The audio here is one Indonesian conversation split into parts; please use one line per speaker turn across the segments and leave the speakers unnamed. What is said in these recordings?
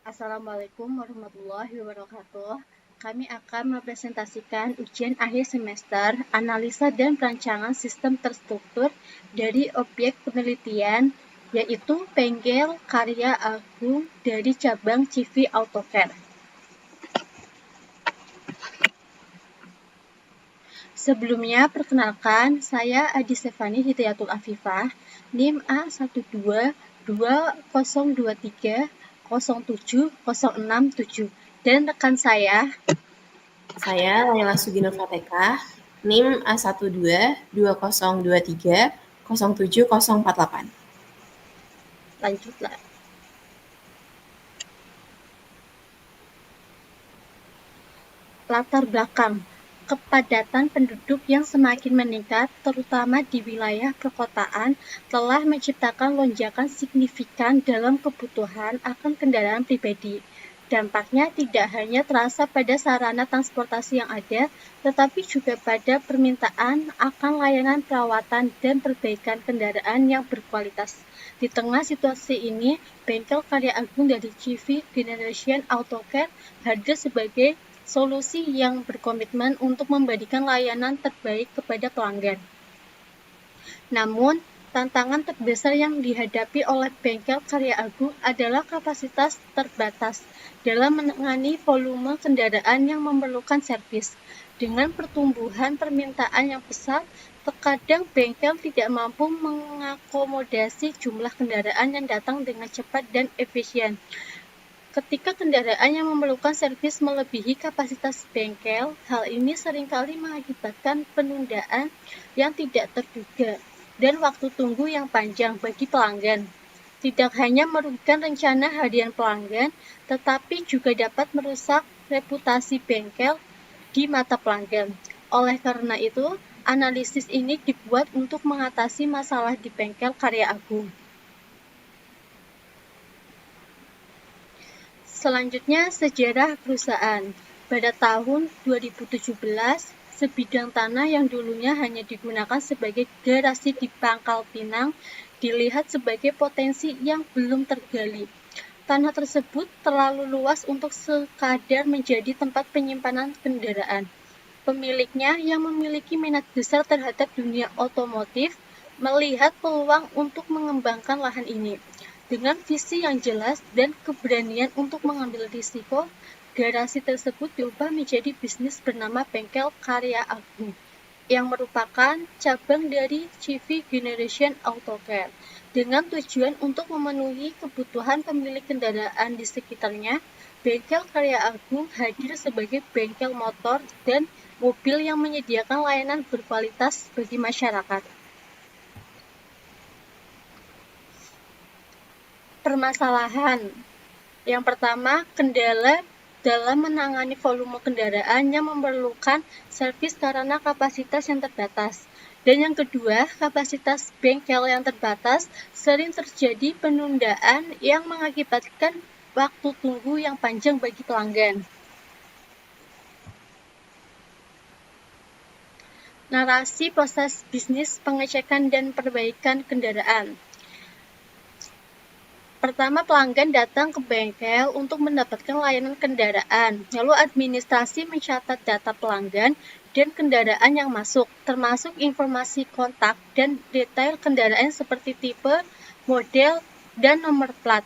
Assalamualaikum warahmatullahi wabarakatuh. Kami akan mempresentasikan ujian akhir semester analisa dan perancangan sistem terstruktur dari objek penelitian, yaitu bengkel karya Agung dari cabang CV AutoCAD. Sebelumnya, perkenalkan, saya Adi Stefani Hidayatul Afifah, NIM A12220230767, dan rekan saya
Laila Sugino Fateka, NIM A1222023070048.
Lanjutlah. Latar belakang kepadatan penduduk yang semakin meningkat, terutama di wilayah perkotaan, telah menciptakan lonjakan signifikan dalam kebutuhan akan kendaraan pribadi. Dampaknya tidak hanya terasa pada sarana transportasi yang ada, tetapi juga pada permintaan akan layanan perawatan dan perbaikan kendaraan yang berkualitas. Di tengah situasi ini, bengkel karya Agung dari CV Generation AutoCAD hadir sebagai solusi yang berkomitmen untuk memberikan layanan terbaik kepada pelanggan. Namun, tantangan terbesar yang dihadapi oleh bengkel karya Agung adalah kapasitas terbatas dalam menangani volume kendaraan yang memerlukan servis. Dengan pertumbuhan permintaan yang pesat, terkadang bengkel tidak mampu mengakomodasi jumlah kendaraan yang datang dengan cepat dan efisien. Ketika kendaraan yang memerlukan servis melebihi kapasitas bengkel, hal ini seringkali mengakibatkan penundaan yang tidak terduga dan waktu tunggu yang panjang bagi pelanggan. Tidak hanya merugikan rencana harian pelanggan, tetapi juga dapat merusak reputasi bengkel di mata pelanggan. Oleh karena itu, analisis ini dibuat untuk mengatasi masalah di bengkel karya Agung. Selanjutnya, sejarah perusahaan. Pada tahun 2017, sebidang tanah yang dulunya hanya digunakan sebagai garasi di Pangkal Pinang dilihat sebagai potensi yang belum tergali. Tanah tersebut terlalu luas untuk sekadar menjadi tempat penyimpanan kendaraan. Pemiliknya yang memiliki minat besar terhadap dunia otomotif melihat peluang untuk mengembangkan lahan ini. Dengan visi yang jelas dan keberanian untuk mengambil risiko, garasi tersebut diubah menjadi bisnis bernama Bengkel Karya Agung, yang merupakan cabang dari CV Generation AutoCAD. Dengan tujuan untuk memenuhi kebutuhan pemilik kendaraan di sekitarnya, Bengkel Karya Agung hadir sebagai bengkel motor dan mobil yang menyediakan layanan berkualitas bagi masyarakat. Permasalahan yang pertama, kendala dalam menangani volume kendaraan yang memerlukan servis karena kapasitas yang terbatas. Dan yang kedua, kapasitas bengkel yang terbatas sering terjadi penundaan yang mengakibatkan waktu tunggu yang panjang bagi pelanggan. Narasi proses bisnis pengecekan dan perbaikan kendaraan. Pertama, pelanggan datang ke bengkel untuk mendapatkan layanan kendaraan. Lalu administrasi mencatat data pelanggan dan kendaraan yang masuk, termasuk informasi kontak dan detail kendaraan seperti tipe, model, dan nomor plat.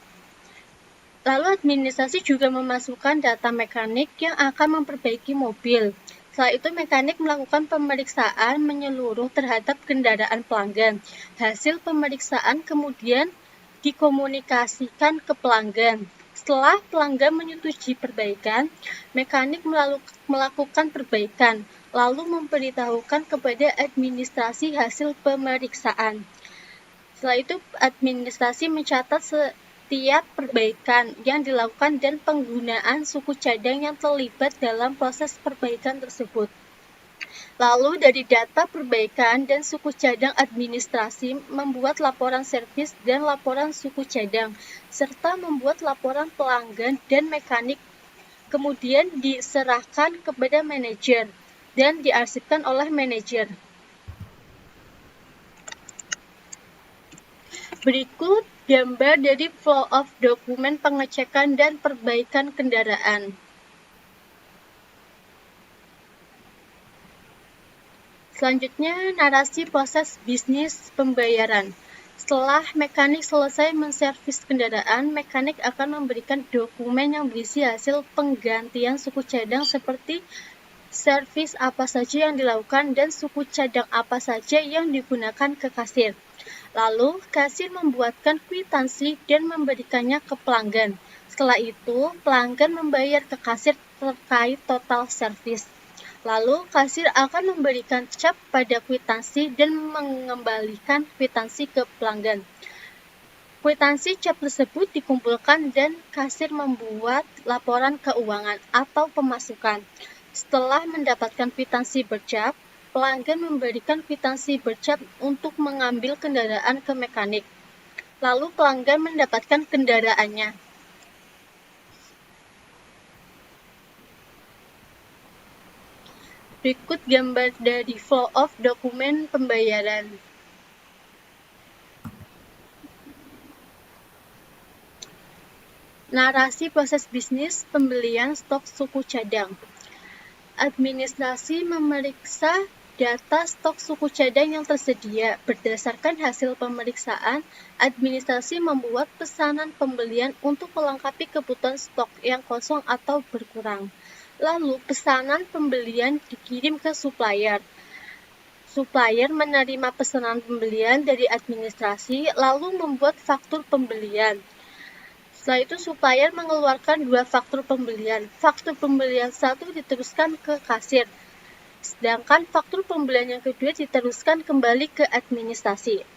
Lalu administrasi juga memasukkan data mekanik yang akan memperbaiki mobil. Setelah itu mekanik melakukan pemeriksaan menyeluruh terhadap kendaraan pelanggan. Hasil pemeriksaan kemudian dikomunikasikan ke pelanggan. Setelah pelanggan menyetujui perbaikan, mekanik melakukan perbaikan, lalu memberitahukan kepada administrasi hasil pemeriksaan. Setelah itu, administrasi mencatat setiap perbaikan yang dilakukan dan penggunaan suku cadang yang terlibat dalam proses perbaikan tersebut. Lalu dari data perbaikan dan suku cadang administrasi membuat laporan servis dan laporan suku cadang, serta membuat laporan pelanggan dan mekanik, kemudian diserahkan kepada manajer dan diarsipkan oleh manajer. Berikut gambar dari flow of dokumen pengecekan dan perbaikan kendaraan. Selanjutnya, narasi proses bisnis pembayaran. Setelah mekanik selesai menservis kendaraan, mekanik akan memberikan dokumen yang berisi hasil penggantian suku cadang seperti servis apa saja yang dilakukan dan suku cadang apa saja yang digunakan ke kasir. Lalu, kasir membuatkan kwitansi dan memberikannya ke pelanggan. Setelah itu, pelanggan membayar ke kasir terkait total servis. Lalu, kasir akan memberikan cap pada kwitansi dan mengembalikan kwitansi ke pelanggan. Kwitansi cap tersebut dikumpulkan dan kasir membuat laporan keuangan atau pemasukan. Setelah mendapatkan kwitansi bercap, pelanggan memberikan kwitansi bercap untuk mengambil kendaraan ke mekanik. Lalu pelanggan mendapatkan kendaraannya. Berikut gambar dari flow of dokumen pembayaran. Narasi proses bisnis pembelian stok suku cadang. Administrasi memeriksa data stok suku cadang yang tersedia. Berdasarkan hasil pemeriksaan, administrasi membuat pesanan pembelian untuk melengkapi kebutuhan stok yang kosong atau berkurang. Lalu, pesanan pembelian dikirim ke supplier. Supplier menerima pesanan pembelian dari administrasi, lalu membuat faktur pembelian. Setelah itu, supplier mengeluarkan 2 faktur pembelian. Faktur pembelian 1 diteruskan ke kasir, sedangkan faktur pembelian yang kedua diteruskan kembali ke administrasi.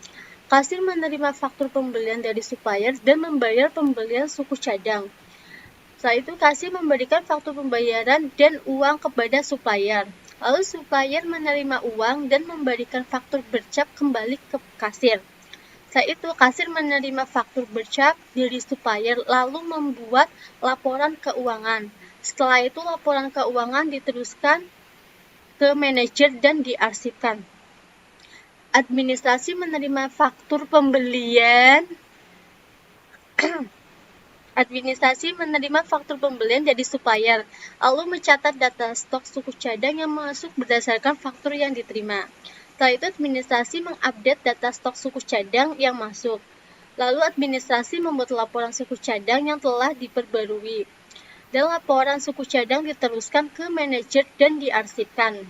Kasir menerima faktur pembelian dari supplier dan membayar pembelian suku cadang. Setelah itu, kasir memberikan faktur pembayaran dan uang kepada supplier. Lalu, supplier menerima uang dan memberikan faktur bercap kembali ke kasir. Setelah itu, kasir menerima faktur bercap dari supplier lalu membuat laporan keuangan. Setelah itu, laporan keuangan diteruskan ke manajer dan diarsipkan. Administrasi menerima faktur pembelian. Administrasi menerima faktur pembelian dari supplier, lalu mencatat data stok suku cadang yang masuk berdasarkan faktur yang diterima. Setelah itu, administrasi mengupdate data stok suku cadang yang masuk. Lalu, administrasi membuat laporan suku cadang yang telah diperbarui. Dan laporan suku cadang diteruskan ke manajer dan diarsipkan.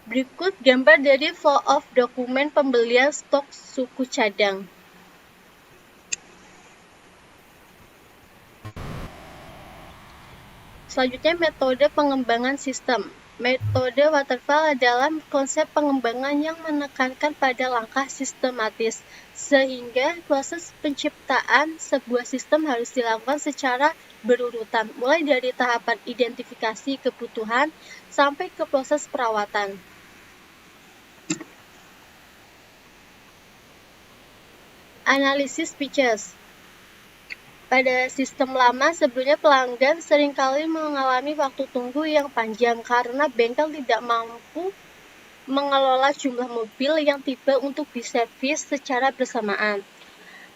Berikut gambar dari flow of dokumen pembelian stok suku cadang. Selanjutnya, metode pengembangan sistem. Metode waterfall adalah konsep pengembangan yang menekankan pada langkah sistematis, sehingga proses penciptaan sebuah sistem harus dilakukan secara berurutan, mulai dari tahapan identifikasi kebutuhan sampai ke proses perawatan. Analisis features. Pada sistem lama, sebelumnya pelanggan seringkali mengalami waktu tunggu yang panjang karena bengkel tidak mampu mengelola jumlah mobil yang tiba untuk diservis secara bersamaan.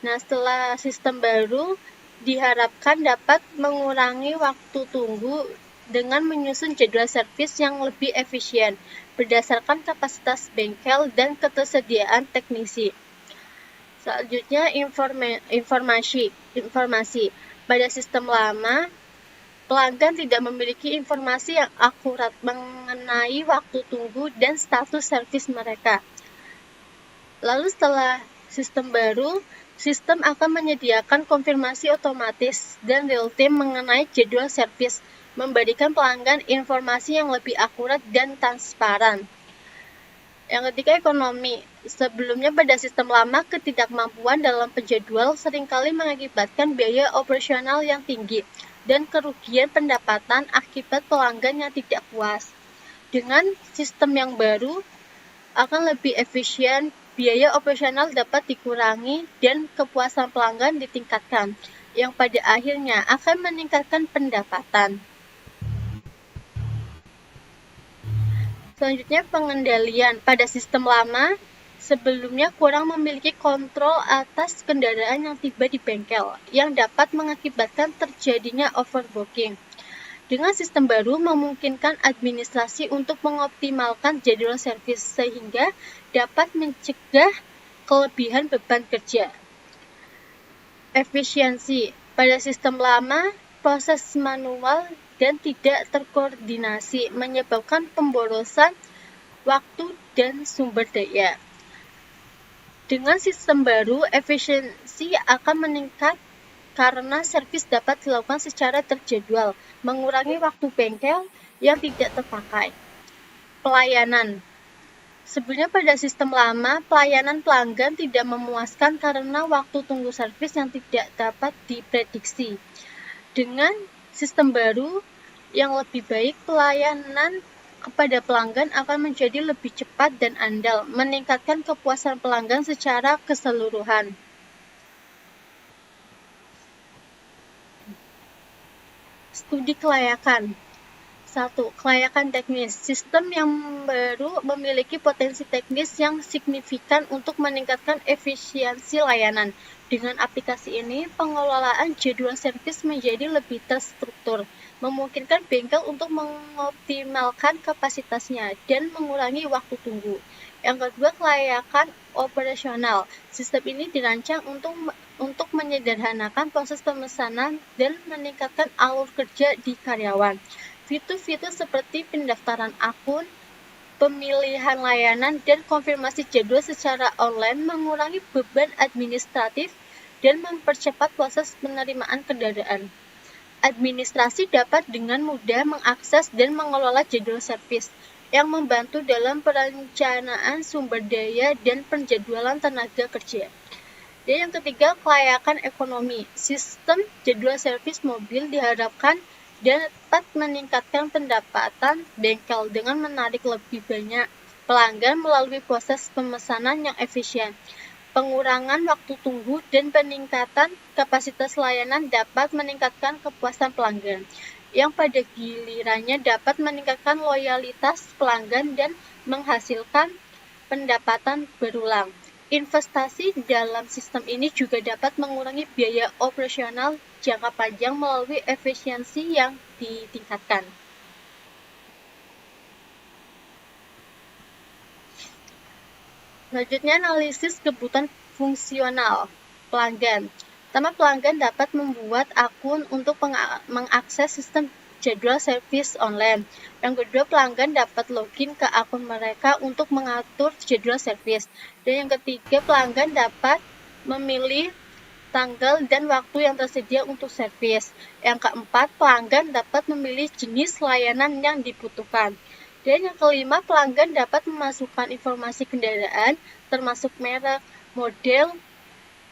Nah, setelah sistem baru diharapkan dapat mengurangi waktu tunggu dengan menyusun jadwal servis yang lebih efisien berdasarkan kapasitas bengkel dan ketersediaan teknisi. Selanjutnya, informasi. Pada sistem lama, pelanggan tidak memiliki informasi yang akurat mengenai waktu tunggu dan status servis mereka. Lalu setelah sistem baru, sistem akan menyediakan konfirmasi otomatis dan real-time mengenai jadwal servis, memberikan pelanggan informasi yang lebih akurat dan transparan. Yang ketiga, ekonomi. Sebelumnya pada sistem lama, ketidakmampuan dalam penjadwal seringkali mengakibatkan biaya operasional yang tinggi dan kerugian pendapatan akibat pelanggan yang tidak puas. Dengan sistem yang baru, akan lebih efisien, biaya operasional dapat dikurangi dan kepuasan pelanggan ditingkatkan, yang pada akhirnya akan meningkatkan pendapatan. Selanjutnya, pengendalian. Pada sistem lama, Sebelumnya kurang memiliki kontrol atas kendaraan yang tiba di bengkel, yang dapat mengakibatkan terjadinya overbooking. Dengan sistem baru memungkinkan administrasi untuk mengoptimalkan jadwal servis sehingga dapat mencegah kelebihan beban kerja. Efisiensi. Pada sistem lama, proses manual dan tidak terkoordinasi menyebabkan pemborosan waktu dan sumber daya. Dengan sistem baru, efisiensi akan meningkat karena servis dapat dilakukan secara terjadwal, mengurangi waktu bengkel yang tidak terpakai. Pelayanan. Sebenarnya pada sistem lama, pelayanan pelanggan tidak memuaskan karena waktu tunggu servis yang tidak dapat diprediksi. Dengan sistem baru yang lebih baik, pelayanan kepada pelanggan akan menjadi lebih cepat dan andal, meningkatkan kepuasan pelanggan secara keseluruhan. Studi kelayakan. 1. Kelayakan teknis. Sistem yang baru memiliki potensi teknis yang signifikan untuk meningkatkan efisiensi layanan. Dengan aplikasi ini, pengelolaan jadwal servis menjadi lebih terstruktur, memungkinkan bengkel untuk mengoptimalkan kapasitasnya dan mengurangi waktu tunggu. Yang kedua, kelayakan operasional. Sistem ini dirancang untuk menyederhanakan proses pemesanan dan meningkatkan alur kerja di karyawan. Fitur-fitur seperti pendaftaran akun, pemilihan layanan, dan konfirmasi jadwal secara online mengurangi beban administratif dan mempercepat proses penerimaan kendaraan. Administrasi dapat dengan mudah mengakses dan mengelola jadwal servis, yang membantu dalam perencanaan sumber daya dan penjadwalan tenaga kerja. Dan yang ketiga, kelayakan ekonomi. Sistem jadwal servis mobil diharapkan dapat meningkatkan pendapatan bengkel dengan menarik lebih banyak pelanggan melalui proses pemesanan yang efisien. Pengurangan waktu tunggu dan peningkatan kapasitas layanan dapat meningkatkan kepuasan pelanggan, yang pada gilirannya dapat meningkatkan loyalitas pelanggan dan menghasilkan pendapatan berulang. Investasi dalam sistem ini juga dapat mengurangi biaya operasional jangka panjang melalui efisiensi yang ditingkatkan. Selanjutnya, analisis kebutuhan fungsional pelanggan. Pertama, pelanggan dapat membuat akun untuk mengakses sistem jadwal servis online. Yang kedua, pelanggan dapat login ke akun mereka untuk mengatur jadwal servis. Dan yang ketiga, pelanggan dapat memilih tanggal dan waktu yang tersedia untuk servis. Yang keempat, pelanggan dapat memilih jenis layanan yang dibutuhkan. Dan yang kelima, pelanggan dapat memasukkan informasi kendaraan, termasuk merek, model,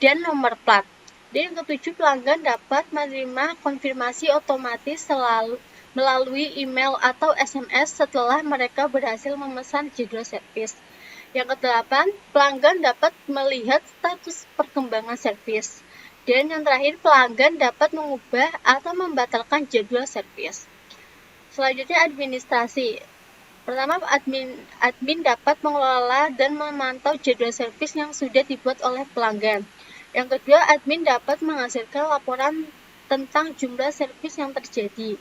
dan nomor plat. Dan yang ketujuh, pelanggan dapat menerima konfirmasi otomatis melalui email atau SMS setelah mereka berhasil memesan jadwal servis. Yang kedelapan, pelanggan dapat melihat status perkembangan servis. Dan yang terakhir, pelanggan dapat mengubah atau membatalkan jadwal servis. Selanjutnya, administrasi. Pertama, admin dapat mengelola dan memantau jadwal servis yang sudah dibuat oleh pelanggan. Yang kedua, admin dapat menghasilkan laporan tentang jumlah servis yang terjadi.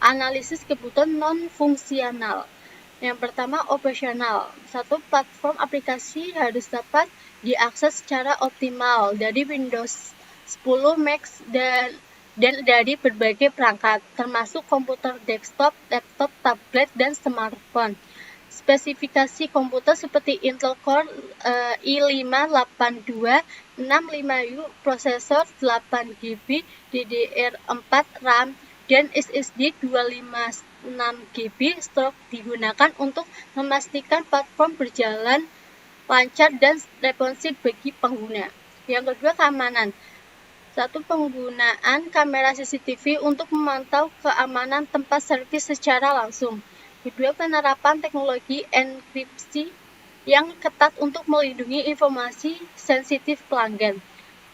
Analisis kebutuhan non-fungsional. Yang pertama, operasional. Satu, platform aplikasi harus dapat diakses secara optimal dari Windows 10, Mac, dan dari berbagai perangkat, termasuk komputer desktop, laptop, tablet, dan smartphone. Spesifikasi komputer seperti Intel Core i5-8265U, prosesor 8GB, DDR4 RAM, dan SSD 256GB stok digunakan untuk memastikan platform berjalan lancar dan responsif bagi pengguna. Yang kedua, keamanan. Satu, penggunaan kamera CCTV untuk memantau keamanan tempat servis secara langsung. Kedua, penerapan teknologi enkripsi yang ketat untuk melindungi informasi sensitif pelanggan.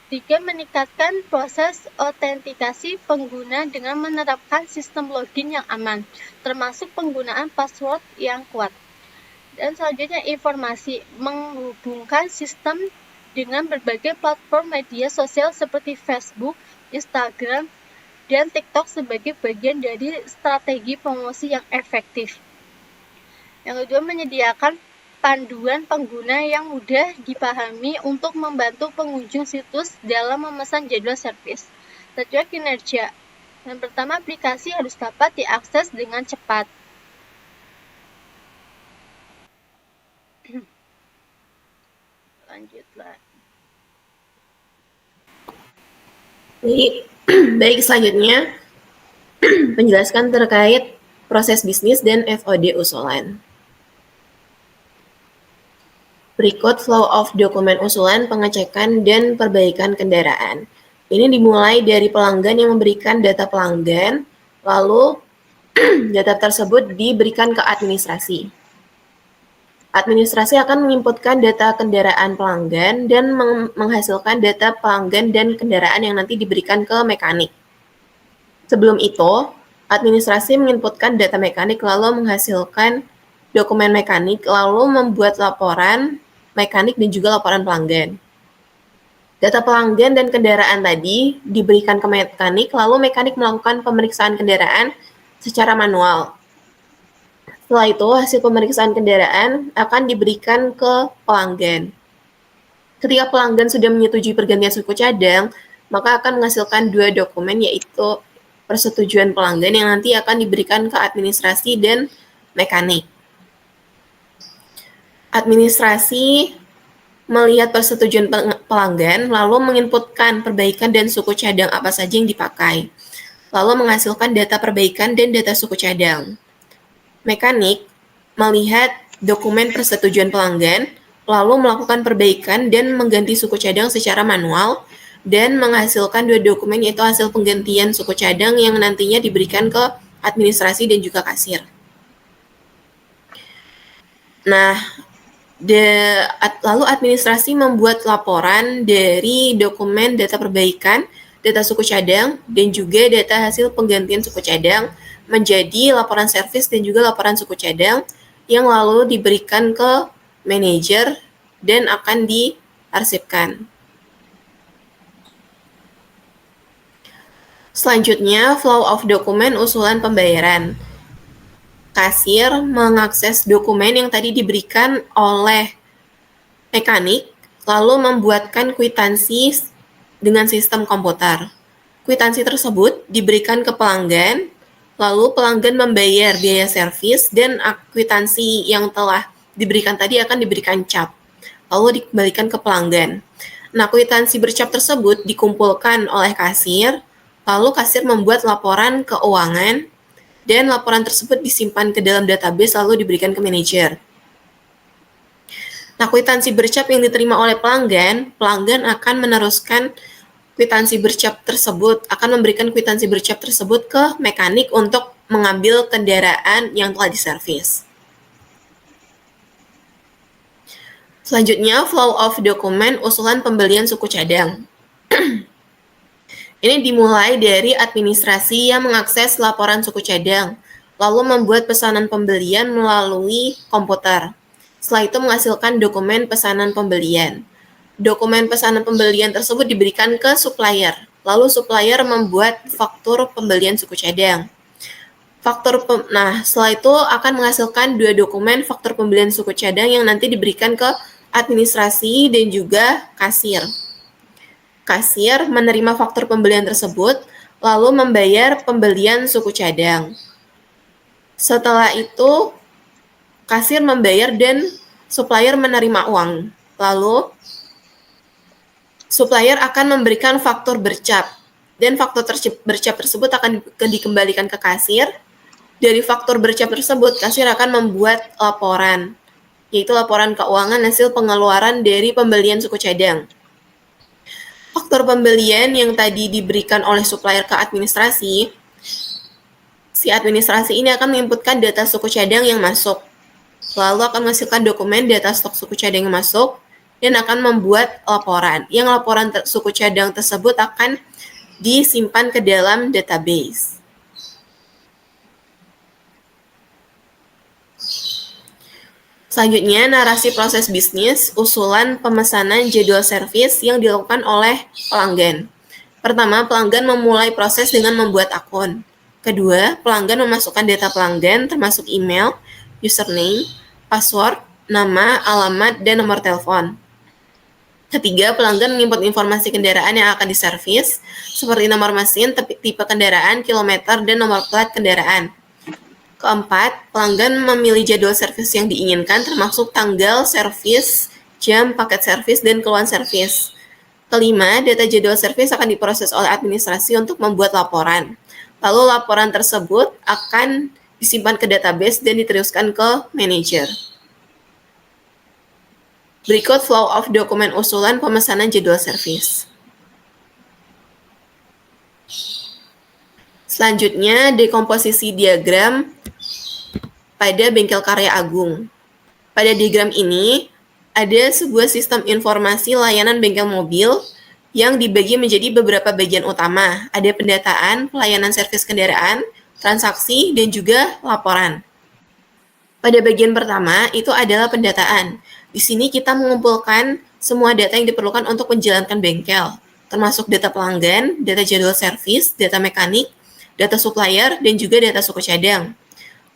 3. Meningkatkan proses autentikasi pengguna dengan menerapkan sistem login yang aman, termasuk penggunaan password yang kuat. Dan selanjutnya informasi, menghubungkan sistem dengan berbagai platform media sosial seperti Facebook, Instagram, dan TikTok sebagai bagian dari strategi promosi yang efektif. Yang kedua, menyediakan panduan pengguna yang mudah dipahami untuk membantu pengunjung situs dalam memesan jadwal servis. Secara kinerja, yang pertama, aplikasi harus dapat diakses dengan cepat. Lanjutlah.
Baik, selanjutnya penjelasan terkait proses bisnis dan FOD usulan. Berikut flow of dokumen usulan, pengecekan, dan perbaikan kendaraan. Ini dimulai dari pelanggan yang memberikan data pelanggan, lalu data tersebut diberikan ke administrasi. Administrasi akan menginputkan data kendaraan pelanggan dan menghasilkan data pelanggan dan kendaraan yang nanti diberikan ke mekanik. Sebelum itu, administrasi menginputkan data mekanik lalu menghasilkan dokumen mekanik lalu membuat laporan mekanik dan juga laporan pelanggan. Data pelanggan dan kendaraan tadi diberikan ke mekanik lalu mekanik melakukan pemeriksaan kendaraan secara manual. Setelah itu, hasil pemeriksaan kendaraan akan diberikan ke pelanggan. Ketika pelanggan sudah menyetujui pergantian suku cadang, maka akan menghasilkan 2 dokumen, yaitu persetujuan pelanggan yang nanti akan diberikan ke administrasi dan mekanik. Administrasi melihat persetujuan pelanggan, lalu menginputkan perbaikan dan suku cadang apa saja yang dipakai, lalu menghasilkan data perbaikan dan data suku cadang. Mekanik melihat dokumen persetujuan pelanggan, lalu melakukan perbaikan dan mengganti suku cadang secara manual, dan menghasilkan 2 dokumen, yaitu hasil penggantian suku cadang yang nantinya diberikan ke administrasi dan juga kasir. Nah, lalu administrasi membuat laporan dari dokumen data perbaikan, data suku cadang, dan juga data hasil penggantian suku cadang menjadi laporan servis dan juga laporan suku cadang yang lalu diberikan ke manajer dan akan diarsipkan. Selanjutnya, flow of dokumen usulan pembayaran. Kasir mengakses dokumen yang tadi diberikan oleh mekanik, lalu membuatkan kwitansi dengan sistem komputer. Kwitansi tersebut diberikan ke pelanggan, lalu pelanggan membayar biaya servis dan kwitansi yang telah diberikan tadi akan diberikan cap, lalu dikembalikan ke pelanggan. Nah, kwitansi bercap tersebut dikumpulkan oleh kasir, lalu kasir membuat laporan keuangan, dan laporan tersebut disimpan ke dalam database lalu diberikan ke manajer. Nah, kwitansi bercap yang diterima oleh pelanggan akan meneruskan kwitansi bercap tersebut, akan memberikan kwitansi bercap tersebut ke mekanik untuk mengambil kendaraan yang telah diservis. Selanjutnya, flow of dokumen usulan pembelian suku cadang. Ini dimulai dari administrasi yang mengakses laporan suku cadang, lalu membuat pesanan pembelian melalui komputer. Setelah itu menghasilkan dokumen pesanan pembelian. Dokumen pesanan pembelian tersebut diberikan ke supplier, lalu supplier membuat faktur pembelian suku cadang. Setelah itu akan menghasilkan 2 dokumen faktur pembelian suku cadang yang nanti diberikan ke administrasi dan juga kasir. Kasir menerima faktur pembelian tersebut, lalu membayar pembelian suku cadang. Setelah itu, kasir membayar dan supplier menerima uang. Lalu, supplier akan memberikan faktur bercap, dan faktur bercap tersebut akan dikembalikan ke kasir. Dari faktur bercap tersebut, kasir akan membuat laporan, yaitu laporan keuangan hasil pengeluaran dari pembelian suku cadang. Faktur pembelian yang tadi diberikan oleh supplier ke administrasi, si administrasi ini akan menginputkan data suku cadang yang masuk, lalu akan menghasilkan dokumen data stok suku cadang yang masuk, dan akan membuat laporan. Yang laporan suku cadang tersebut akan disimpan ke dalam database. Selanjutnya, narasi proses bisnis, usulan pemesanan jadwal servis yang dilakukan oleh pelanggan. Pertama, pelanggan memulai proses dengan membuat akun. Kedua, pelanggan memasukkan data pelanggan termasuk email, username, password, nama, alamat, dan nomor telepon. Ketiga, pelanggan menginput informasi kendaraan yang akan diservis, seperti nomor mesin, tipe kendaraan, kilometer, dan nomor plat kendaraan. Keempat, pelanggan memilih jadwal servis yang diinginkan termasuk tanggal servis, jam, paket servis, dan keluhan servis. Kelima, data jadwal servis akan diproses oleh administrasi untuk membuat laporan. Lalu laporan tersebut akan disimpan ke database dan diteruskan ke manajer. Berikut flow of dokumen usulan pemesanan jadwal servis. Selanjutnya, dekomposisi diagram pada bengkel karya agung. Pada diagram ini, ada sebuah sistem informasi layanan bengkel mobil yang dibagi menjadi beberapa bagian utama. Ada pendataan, pelayanan servis kendaraan, transaksi, dan juga laporan. Pada bagian pertama, itu adalah pendataan. Di sini kita mengumpulkan semua data yang diperlukan untuk menjalankan bengkel, termasuk data pelanggan, data jadwal servis, data mekanik, data supplier, dan juga data suku cadang.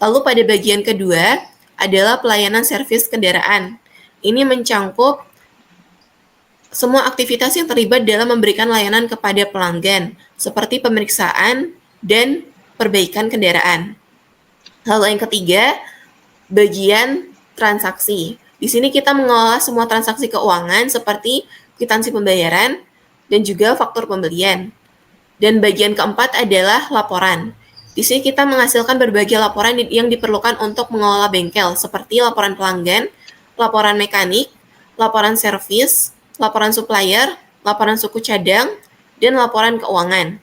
Lalu pada bagian kedua adalah pelayanan servis kendaraan. Ini mencangkup semua aktivitas yang terlibat dalam memberikan layanan kepada pelanggan, seperti pemeriksaan dan perbaikan kendaraan. Lalu yang ketiga, bagian transaksi. Di sini kita mengelola semua transaksi keuangan seperti kwitansi pembayaran dan juga faktur pembelian. Dan bagian keempat adalah laporan. Di sini kita menghasilkan berbagai laporan yang diperlukan untuk mengelola bengkel, seperti laporan pelanggan, laporan mekanik, laporan servis, laporan supplier, laporan suku cadang, dan laporan keuangan.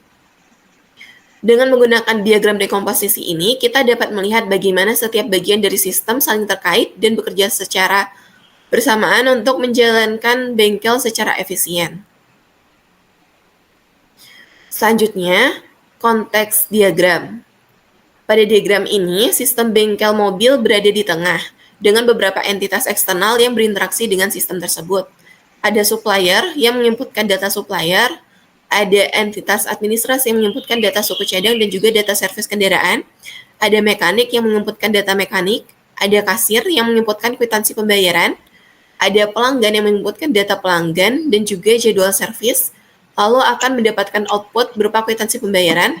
Dengan menggunakan diagram dekomposisi ini, kita dapat melihat bagaimana setiap bagian dari sistem saling terkait dan bekerja secara bersamaan untuk menjalankan bengkel secara efisien. Selanjutnya, konteks diagram. Pada diagram ini, sistem bengkel mobil berada di tengah, dengan beberapa entitas eksternal yang berinteraksi dengan sistem tersebut. Ada supplier yang menginputkan data supplier, ada entitas administrasi yang menginputkan data suku cadang dan juga data servis kendaraan, ada mekanik yang menginputkan data mekanik, ada kasir yang menginputkan kwitansi pembayaran, ada pelanggan yang menginputkan data pelanggan dan juga jadwal servis, lalu akan mendapatkan output berupa kwitansi pembayaran.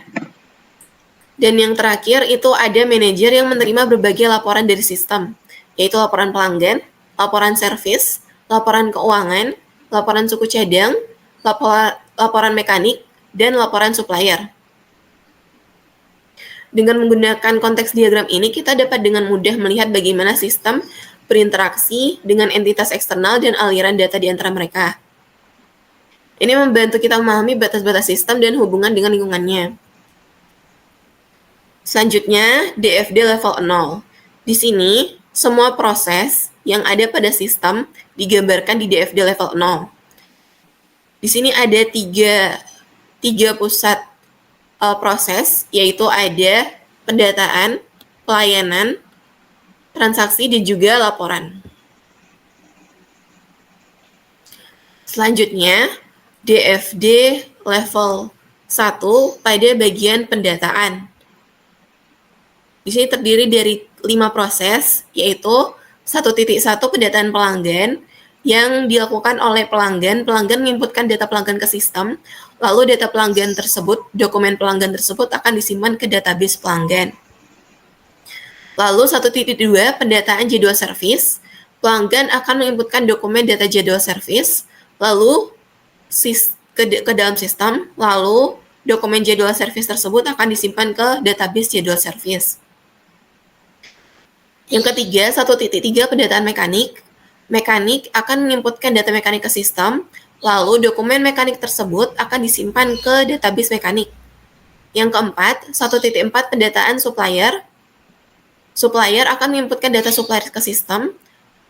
Dan yang terakhir itu ada manajer yang menerima berbagai laporan dari sistem, yaitu laporan pelanggan, laporan servis, laporan keuangan, laporan suku cadang, laporan mekanik, dan laporan supplier. Dengan menggunakan konteks diagram ini, kita dapat dengan mudah melihat bagaimana sistem berinteraksi dengan entitas eksternal dan aliran data di antara mereka. Ini membantu kita memahami batas-batas sistem dan hubungan dengan lingkungannya. Selanjutnya, DFD level 0. Di sini, semua proses yang ada pada sistem digambarkan di DFD level 0. Di sini ada tiga pusat proses, yaitu ada pendataan, pelayanan, transaksi, dan juga laporan. Selanjutnya, DFD level 1 pada bagian pendataan. Di sini terdiri dari 5 proses, yaitu 1.1 pendataan pelanggan yang dilakukan oleh pelanggan. Pelanggan menginputkan data pelanggan ke sistem, lalu data pelanggan tersebut, dokumen pelanggan tersebut akan disimpan ke database pelanggan. Lalu 1.2 pendataan jadwal servis. Pelanggan akan menginputkan dokumen data jadwal servis, lalu ke dalam sistem, lalu dokumen jadwal servis tersebut akan disimpan ke database jadwal servis. Yang ketiga, 1.3 pendataan mekanik. Mekanik akan menginputkan data mekanik ke sistem, lalu dokumen mekanik tersebut akan disimpan ke database mekanik. Yang keempat, 1.4 pendataan supplier. Supplier akan menginputkan data supplier ke sistem,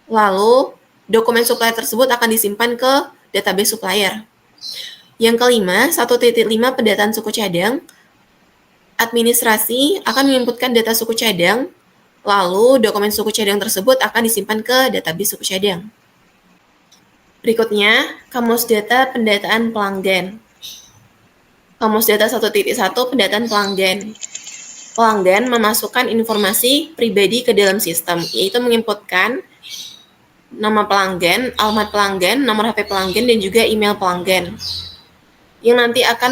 lalu dokumen supplier tersebut akan disimpan ke database supplier. Yang kelima, 1.5 pendataan suku cadang. Administrasi akan menginputkan data suku cadang, lalu dokumen suku cadang tersebut akan disimpan ke database suku cadang. Berikutnya, kamus data pendataan pelanggan. Kamus data 1.1 pendataan pelanggan. Pelanggan memasukkan informasi pribadi ke dalam sistem, yaitu menginputkan nama pelanggan, alamat pelanggan, nomor HP pelanggan, dan juga email pelanggan. Yang nanti akan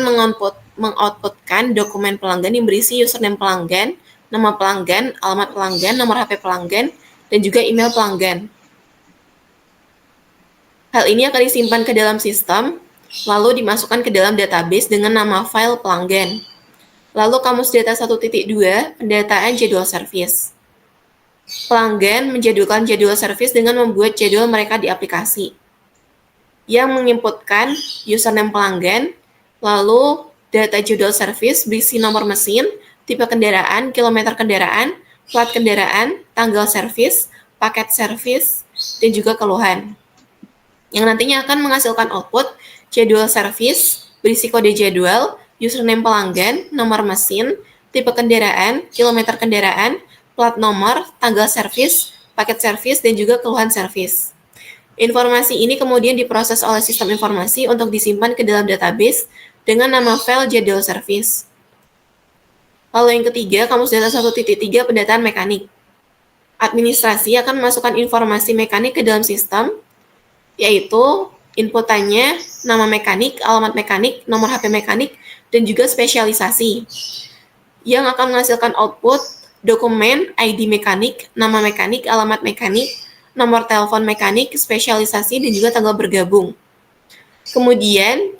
mengoutputkan dokumen pelanggan yang berisi username pelanggan, nama pelanggan, alamat pelanggan, nomor HP pelanggan, dan juga email pelanggan. Hal ini akan disimpan ke dalam sistem, lalu dimasukkan ke dalam database dengan nama file pelanggan. Lalu kamus data 1.2, pendataan jadwal service. Pelanggan menjadwalkan jadwal service dengan membuat jadwal mereka di aplikasi, yang menginputkan username pelanggan, lalu data jadwal service berisi nomor mesin, tipe kendaraan, kilometer kendaraan, plat kendaraan, tanggal service, paket service, dan juga keluhan. Yang nantinya akan menghasilkan output jadwal service berisi kode jadwal, username pelanggan, nomor mesin, tipe kendaraan, kilometer kendaraan, plat nomor, tanggal service, paket service, dan juga keluhan service. Informasi ini kemudian diproses oleh sistem informasi untuk disimpan ke dalam database dengan nama file jadwal service. Lalu yang ketiga, kamus data 1.3 pendataan mekanik. Administrasi akan memasukkan informasi mekanik ke dalam sistem, yaitu inputannya nama mekanik, alamat mekanik, nomor HP mekanik, dan juga spesialisasi, yang akan menghasilkan output dokumen ID mekanik, nama mekanik, alamat mekanik, nomor telepon mekanik, spesialisasi, dan juga tanggal bergabung. Kemudian,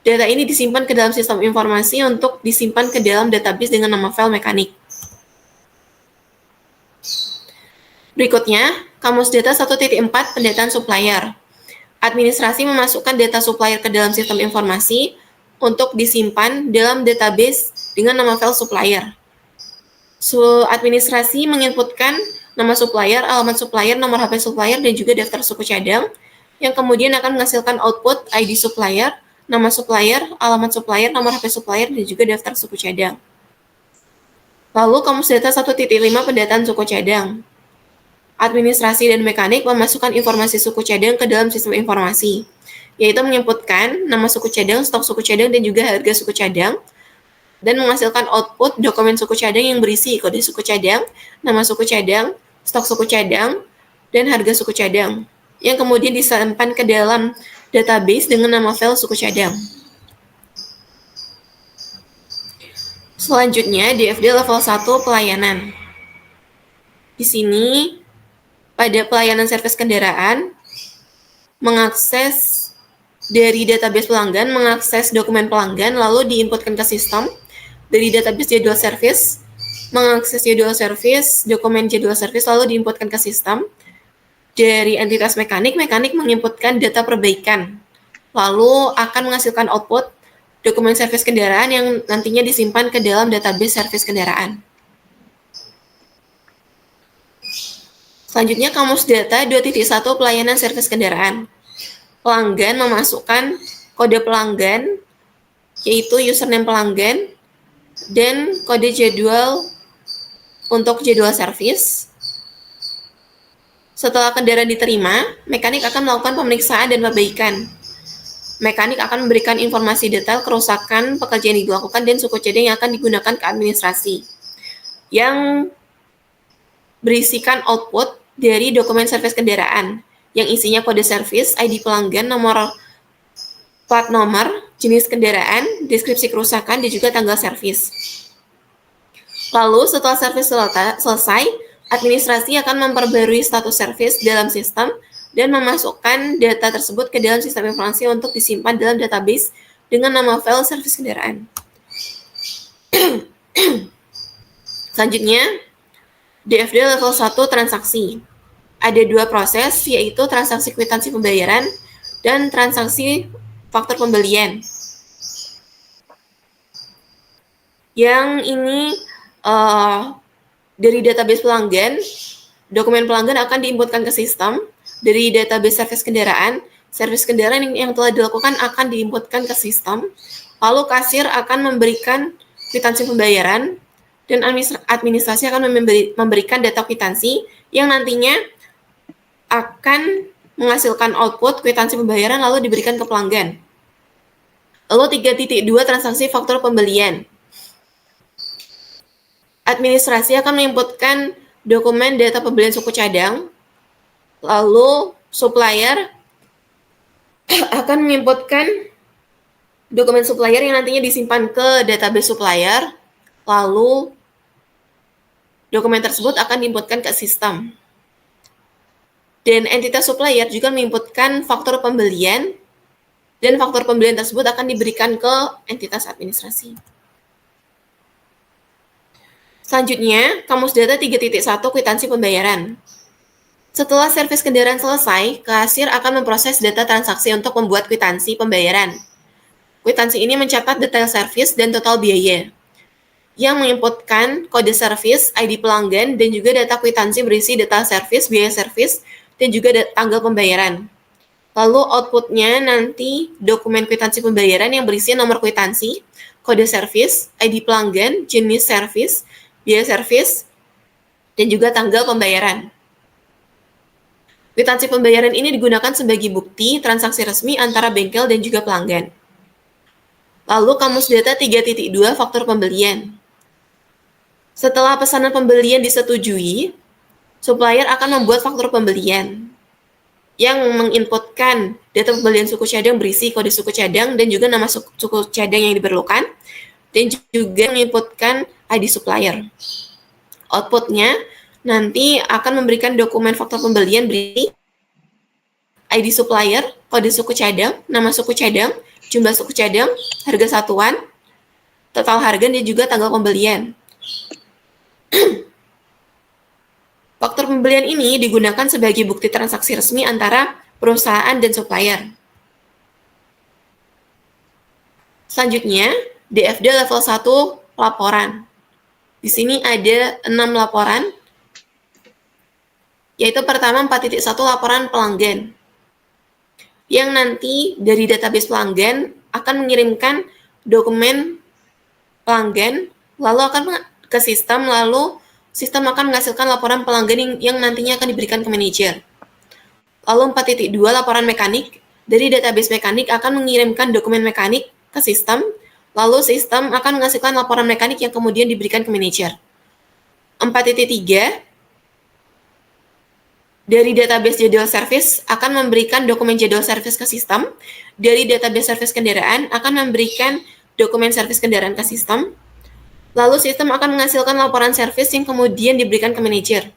data ini disimpan ke dalam sistem informasi untuk disimpan ke dalam database dengan nama file mekanik. Berikutnya, kamus data 1.4 pendataan supplier. Administrasi memasukkan data supplier ke dalam sistem informasi untuk disimpan dalam database dengan nama file supplier. Administrasi menginputkan nama supplier, alamat supplier, nomor HP supplier, dan juga daftar suku cadang, yang kemudian akan menghasilkan output ID supplier, nama supplier, alamat supplier, nomor HP supplier, dan juga daftar suku cadang. Lalu kamus data 1.5 pendataan suku cadang. Administrasi dan mekanik memasukkan informasi suku cadang ke dalam sistem informasi, yaitu menginputkan nama suku cadang, stok suku cadang, dan juga harga suku cadang, dan menghasilkan output dokumen suku cadang yang berisi kode suku cadang, nama suku cadang, stok suku cadang, dan harga suku cadang, yang kemudian disimpan ke dalam database dengan nama file suku cadang. Selanjutnya, DFD level 1 pelayanan. Di sini, pada pelayanan servis kendaraan, mengakses dari database pelanggan, mengakses dokumen pelanggan, lalu diinputkan ke sistem dari database jadwal service, mengakses jadwal service, dokumen jadwal service, lalu diinputkan ke sistem. Dari entitas mekanik, mekanik menginputkan data perbaikan, lalu akan menghasilkan output dokumen servis kendaraan yang nantinya disimpan ke dalam database servis kendaraan. Selanjutnya, kamus data 2.1 pelayanan servis kendaraan. Pelanggan memasukkan kode pelanggan, yaitu username pelanggan, dan kode jadwal untuk jadwal servis. Setelah kendaraan diterima, mekanik akan melakukan pemeriksaan dan perbaikan. Mekanik akan memberikan informasi detail kerusakan pekerjaan yang dilakukan dan suku cadang yang akan digunakan ke administrasi, yang berisikan output dari dokumen servis kendaraan, yang isinya kode servis, ID pelanggan, nomor plat nomor, jenis kendaraan, deskripsi kerusakan, dan juga tanggal servis. Lalu setelah servis selesai, administrasi akan memperbarui status servis dalam sistem dan memasukkan data tersebut ke dalam sistem informasi untuk disimpan dalam database dengan nama file servis kendaraan. Selanjutnya, DFD level 1 transaksi. Ada dua proses, yaitu transaksi kwitansi pembayaran dan transaksi faktur pembelian. Yang ini dari database pelanggan, dokumen pelanggan akan diinputkan ke sistem, dari database servis kendaraan yang telah dilakukan akan diinputkan ke sistem, lalu kasir akan memberikan kwitansi pembayaran, dan administrasi akan memberikan data kwitansi yang nantinya akan menghasilkan output kwitansi pembayaran lalu diberikan ke pelanggan. Lalu 3.2 transaksi faktur pembelian. Administrasi akan menginputkan dokumen data pembelian suku cadang, lalu supplier akan menginputkan dokumen supplier yang nantinya disimpan ke database supplier, lalu dokumen tersebut akan diinputkan ke sistem. Dan entitas supplier juga menginputkan faktur pembelian, dan faktur pembelian tersebut akan diberikan ke entitas administrasi. Selanjutnya, kamus data 3.1 kwitansi pembayaran. Setelah servis kendaraan selesai, kasir akan memproses data transaksi untuk membuat kwitansi pembayaran. Kwitansi ini mencatat detail servis dan total biaya, yang menginputkan kode servis, ID pelanggan, dan juga data kwitansi berisi detail servis, biaya servis, dan juga tanggal pembayaran. Lalu outputnya nanti dokumen kwitansi pembayaran yang berisi nomor kwitansi, kode servis, ID pelanggan, jenis servis, biaya servis, dan juga tanggal pembayaran. Kwitansi pembayaran ini digunakan sebagai bukti transaksi resmi antara bengkel dan juga pelanggan. Lalu kamus data 3.2 faktur pembelian. Setelah pesanan pembelian disetujui, supplier akan membuat faktur pembelian yang menginputkan data pembelian suku cadang berisi kode suku cadang dan juga nama suku cadang yang diperlukan, dan juga menginputkan ID supplier. Outputnya nanti akan memberikan dokumen faktur pembelian berisi ID supplier, kode suku cadang, nama suku cadang, jumlah suku cadang, harga satuan, total harga, dan juga tanggal pembelian. Faktur pembelian ini digunakan sebagai bukti transaksi resmi antara perusahaan dan supplier. Selanjutnya, DFD level 1 laporan. Di sini ada 6 laporan, yaitu pertama 4.1 laporan pelanggan, yang nanti dari database pelanggan akan mengirimkan dokumen pelanggan, lalu akan ke sistem, lalu sistem akan menghasilkan laporan pelanggan yang nantinya akan diberikan ke manajer. Lalu 4.2 laporan mekanik, dari database mekanik akan mengirimkan dokumen mekanik ke sistem, lalu sistem akan menghasilkan laporan mekanik yang kemudian diberikan ke manajer. 4.3 dari database jadwal servis akan memberikan dokumen jadwal servis ke sistem, dari database servis kendaraan akan memberikan dokumen servis kendaraan ke sistem, lalu sistem akan menghasilkan laporan servis yang kemudian diberikan ke manajer.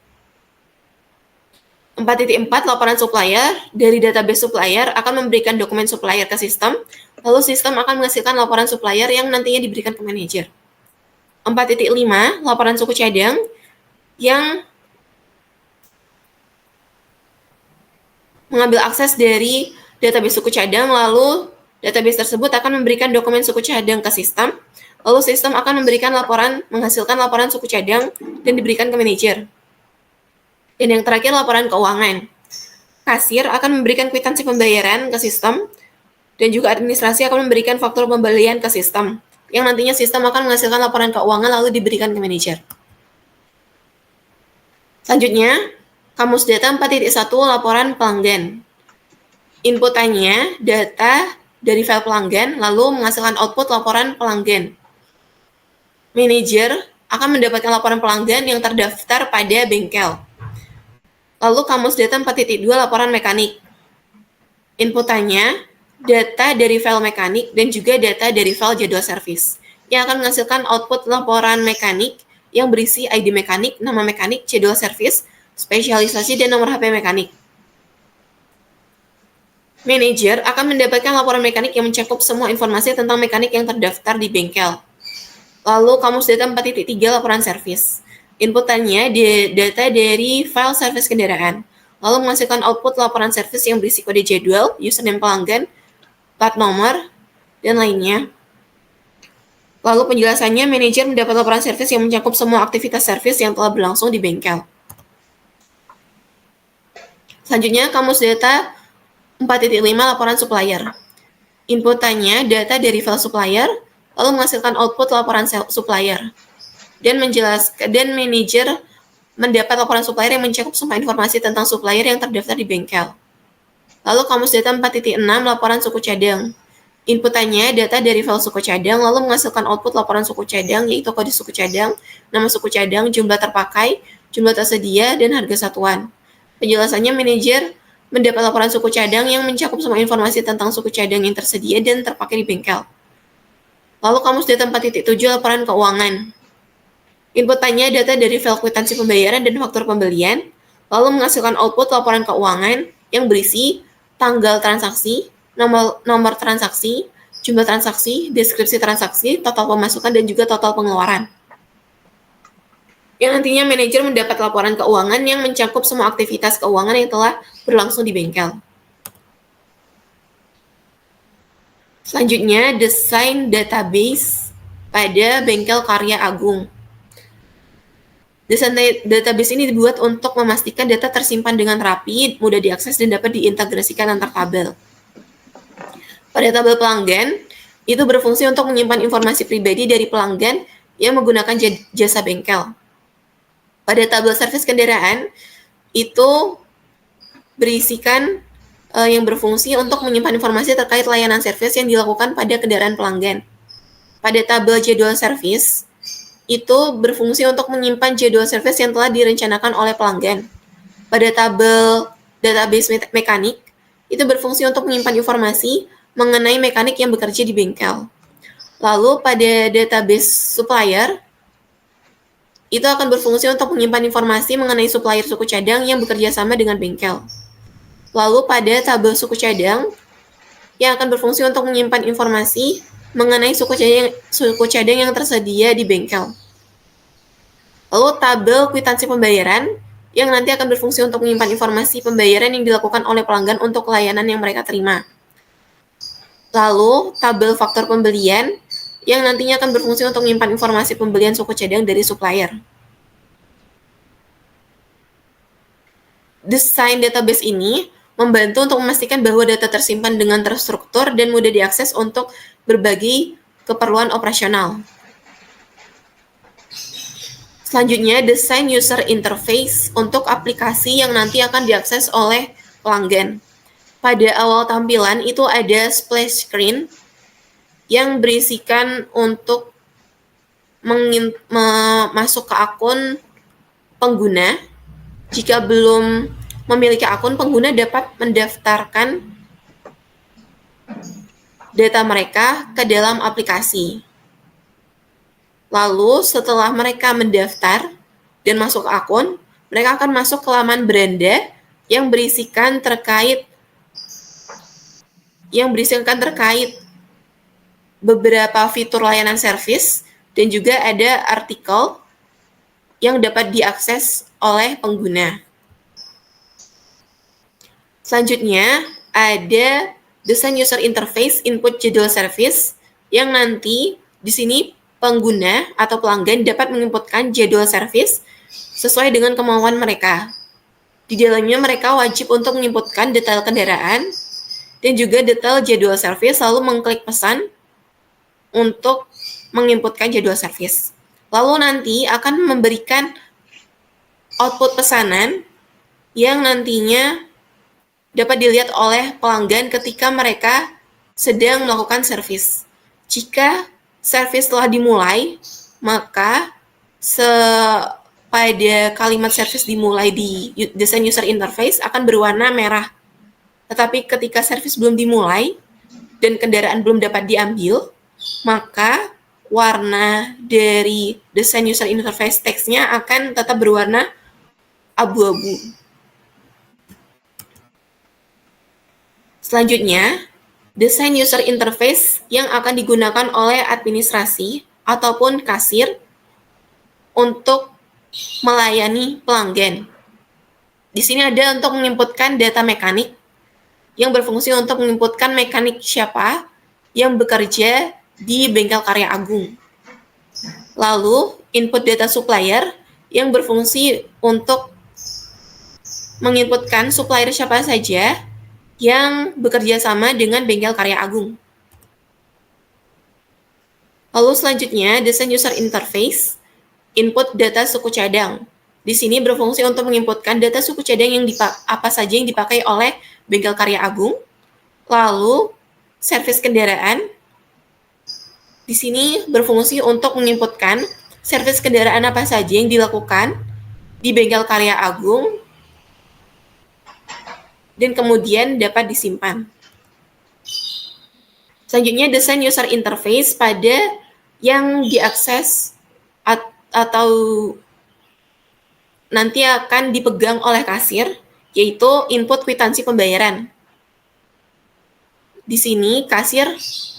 4.4 laporan supplier, dari database supplier akan memberikan dokumen supplier ke sistem, lalu sistem akan menghasilkan laporan supplier yang nantinya diberikan ke manajer. 4.5 laporan suku cadang, yang mengambil akses dari database suku cadang, lalu database tersebut akan memberikan dokumen suku cadang ke sistem, lalu sistem akan menghasilkan laporan suku cadang dan diberikan ke manajer. Dan yang terakhir, laporan keuangan. Kasir akan memberikan kwitansi pembayaran ke sistem, dan juga administrasi akan memberikan faktur pembelian ke sistem, yang nantinya sistem akan menghasilkan laporan keuangan lalu diberikan ke manajer. Selanjutnya, kamus data 4.1 laporan pelanggan. Inputannya data dari file pelanggan, lalu menghasilkan output laporan pelanggan. Manajer akan mendapatkan laporan pelanggan yang terdaftar pada bengkel. Lalu kamus data 4.2 laporan mekanik. Inputannya data dari file mekanik dan juga data dari file jadwal servis, yang akan menghasilkan output laporan mekanik yang berisi ID mekanik, nama mekanik, jadwal servis, spesialisasi, dan nomor HP mekanik. Manajer akan mendapatkan laporan mekanik yang mencakup semua informasi tentang mekanik yang terdaftar di bengkel. Lalu kamus data 4.3 laporan servis. Inputannya data dari file servis kendaraan, lalu menghasilkan output laporan servis yang berisi kode jadwal, username pelanggan, plat nomor, dan lainnya. Lalu penjelasannya, manajer mendapat laporan servis yang mencakup semua aktivitas servis yang telah berlangsung di bengkel. Selanjutnya, kamus data 4.5 laporan supplier. Inputannya data dari file supplier, lalu menghasilkan output laporan supplier. Dan manajer mendapat laporan supplier yang mencakup semua informasi tentang supplier yang terdaftar di bengkel. Lalu kamus data 4.6 laporan suku cadang. Inputannya data dari file suku cadang, lalu menghasilkan output laporan suku cadang, yaitu kode suku cadang, nama suku cadang, jumlah terpakai, jumlah tersedia, dan harga satuan. Penjelasannya, manajer mendapat laporan suku cadang yang mencakup semua informasi tentang suku cadang yang tersedia dan terpakai di bengkel. Lalu kamus data 4.7 laporan keuangan. Inputannya data dari file kwitansi pembayaran dan faktur pembelian, lalu menghasilkan output laporan keuangan yang berisi tanggal transaksi, nomor transaksi, jumlah transaksi, deskripsi transaksi, total pemasukan, dan juga total pengeluaran. Yang nantinya manajer mendapat laporan keuangan yang mencakup semua aktivitas keuangan yang telah berlangsung di bengkel. Selanjutnya, desain database pada bengkel Karya Agung. Desain database ini dibuat untuk memastikan data tersimpan dengan rapi, mudah diakses, dan dapat diintegrasikan antar tabel. Pada tabel pelanggan, itu berfungsi untuk menyimpan informasi pribadi dari pelanggan yang menggunakan jasa bengkel. Pada tabel servis kendaraan, itu berisikan yang berfungsi untuk menyimpan informasi terkait layanan servis yang dilakukan pada kendaraan pelanggan. Pada tabel jadwal servis, itu berfungsi untuk menyimpan jadwal servis yang telah direncanakan oleh pelanggan. Pada tabel database mekanik, itu berfungsi untuk menyimpan informasi mengenai mekanik yang bekerja di bengkel. Lalu pada database supplier, itu akan berfungsi untuk menyimpan informasi mengenai supplier suku cadang yang bekerja sama dengan bengkel. Lalu pada tabel suku cadang, yang akan berfungsi untuk menyimpan informasi mengenai suku cadang yang tersedia di bengkel. Lalu tabel kwitansi pembayaran, yang nanti akan berfungsi untuk menyimpan informasi pembayaran yang dilakukan oleh pelanggan untuk layanan yang mereka terima. Lalu tabel faktor pembelian, yang nantinya akan berfungsi untuk menyimpan informasi pembelian suku cadang dari supplier. Desain database ini membantu untuk memastikan bahwa data tersimpan dengan terstruktur dan mudah diakses untuk berbagai keperluan operasional. Selanjutnya, desain user interface untuk aplikasi yang nanti akan diakses oleh pelanggan. Pada awal tampilan itu ada splash screen yang berisikan untuk masuk ke akun pengguna. Jika belum memiliki akun, pengguna dapat mendaftarkan data mereka ke dalam aplikasi. Lalu setelah mereka mendaftar dan masuk ke akun, mereka akan masuk ke laman beranda yang berisikan terkait beberapa fitur layanan servis, dan juga ada artikel yang dapat diakses oleh pengguna. Selanjutnya, ada desain user interface input jadwal service, yang nanti di sini pengguna atau pelanggan dapat menginputkan jadwal service sesuai dengan kemauan mereka. Di dalamnya mereka wajib untuk menginputkan detail kendaraan dan juga detail jadwal service, lalu mengklik pesan untuk menginputkan jadwal service. Lalu nanti akan memberikan output pesanan yang nantinya dapat dilihat oleh pelanggan ketika mereka sedang melakukan servis. Jika servis telah dimulai, maka pada kalimat servis dimulai di desain user interface akan berwarna merah. Tetapi ketika servis belum dimulai dan kendaraan belum dapat diambil, maka warna dari desain user interface teksnya akan tetap berwarna abu-abu. Selanjutnya, desain user interface yang akan digunakan oleh administrasi ataupun kasir untuk melayani pelanggan. Di sini ada untuk menginputkan data mekanik, yang berfungsi untuk menginputkan mekanik siapa yang bekerja di bengkel Karya Agung. Lalu, input data supplier yang berfungsi untuk menginputkan supplier siapa saja yang bekerja sama dengan bengkel karya agung. Lalu selanjutnya, desain user interface, input data suku cadang. Di sini berfungsi untuk menginputkan data suku cadang yang apa saja yang dipakai oleh bengkel karya agung. Lalu, servis kendaraan. Di sini berfungsi untuk menginputkan servis kendaraan apa saja yang dilakukan di bengkel karya agung dan kemudian dapat disimpan. Selanjutnya, desain user interface pada yang diakses atau nanti akan dipegang oleh kasir, yaitu input kwitansi pembayaran. Di sini, kasir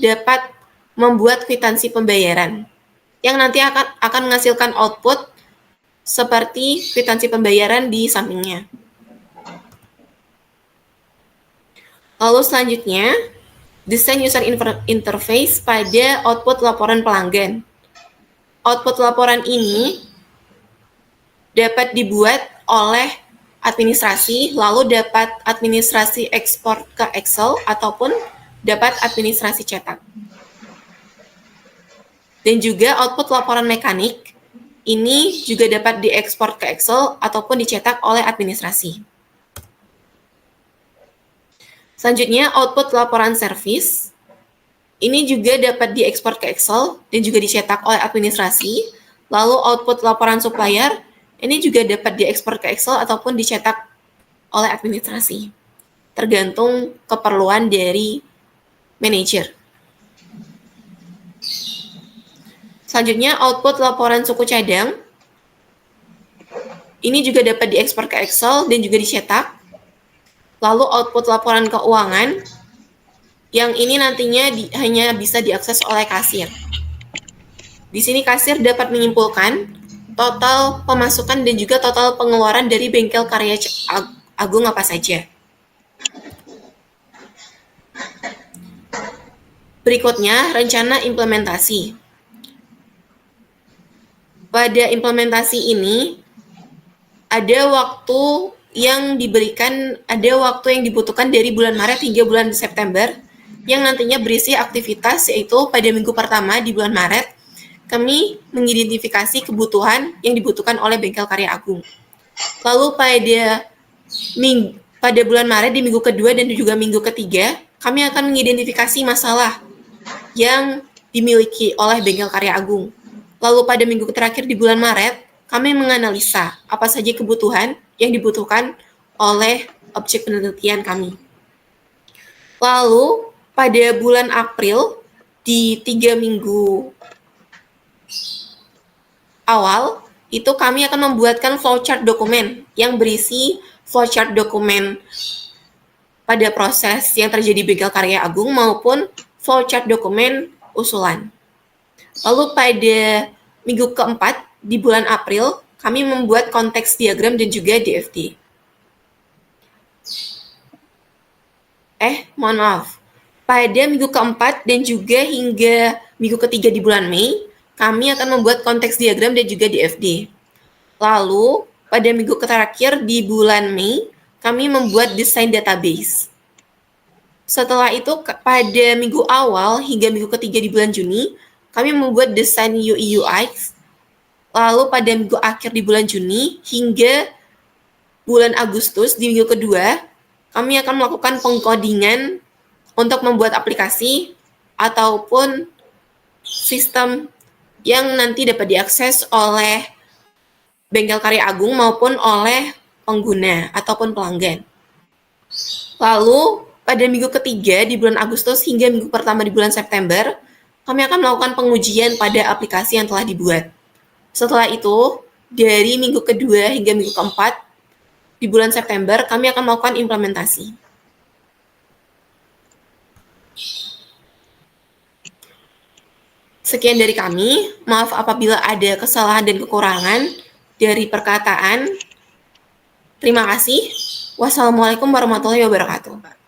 dapat membuat kwitansi pembayaran yang nanti akan menghasilkan output seperti kwitansi pembayaran di sampingnya. Lalu selanjutnya, desain user interface pada output laporan pelanggan. Output laporan ini dapat dibuat oleh administrasi, lalu dapat administrasi ekspor ke Excel ataupun dapat administrasi cetak. Dan juga output laporan mekanik ini juga dapat diekspor ke Excel ataupun dicetak oleh administrasi. Selanjutnya, output laporan service. Ini juga dapat diekspor ke Excel dan juga dicetak oleh administrasi. Lalu output laporan supplier, ini juga dapat diekspor ke Excel ataupun dicetak oleh administrasi. Tergantung keperluan dari manajer. Selanjutnya, output laporan suku cadang. Ini juga dapat diekspor ke Excel dan juga dicetak. Lalu output laporan keuangan, yang ini nantinya hanya bisa diakses oleh kasir. Di sini kasir dapat menyimpulkan total pemasukan dan juga total pengeluaran dari bengkel karya agung apa saja. Berikutnya, rencana implementasi. Pada implementasi ini, ada waktu yang dibutuhkan dari bulan Maret hingga bulan September, yang nantinya berisi aktivitas, yaitu pada minggu pertama di bulan Maret, kami mengidentifikasi kebutuhan yang dibutuhkan oleh bengkel karya agung. Lalu pada bulan Maret di minggu kedua dan juga minggu ketiga, kami akan mengidentifikasi masalah yang dimiliki oleh bengkel karya agung. Lalu pada minggu terakhir di bulan Maret, kami menganalisa apa saja kebutuhan yang dibutuhkan oleh objek penelitian kami. Lalu pada bulan April di 3 minggu awal, itu kami akan membuatkan flowchart dokumen yang berisi flowchart dokumen pada proses yang terjadi bengkel karya agung maupun flowchart dokumen usulan. Lalu pada minggu keempat di bulan April, kami membuat konteks diagram dan juga DFD. Mohon maaf. Pada minggu keempat dan juga hingga minggu ketiga di bulan Mei, kami akan membuat konteks diagram dan juga DFD. Lalu, pada minggu terakhir di bulan Mei, kami membuat desain database. Setelah itu, pada minggu awal hingga minggu ketiga di bulan Juni, kami membuat desain UI UX. Lalu pada minggu akhir di bulan Juni hingga bulan Agustus di minggu kedua, kami akan melakukan pengkodingan untuk membuat aplikasi ataupun sistem yang nanti dapat diakses oleh bengkel karya agung maupun oleh pengguna ataupun pelanggan. Lalu pada minggu ketiga di bulan Agustus hingga minggu pertama di bulan September, kami akan melakukan pengujian pada aplikasi yang telah dibuat. Setelah itu, dari minggu kedua hingga minggu keempat di bulan September, kami akan melakukan implementasi. Sekian dari kami. Maaf apabila ada kesalahan dan kekurangan dari perkataan. Terima kasih. Wassalamualaikum warahmatullahi wabarakatuh.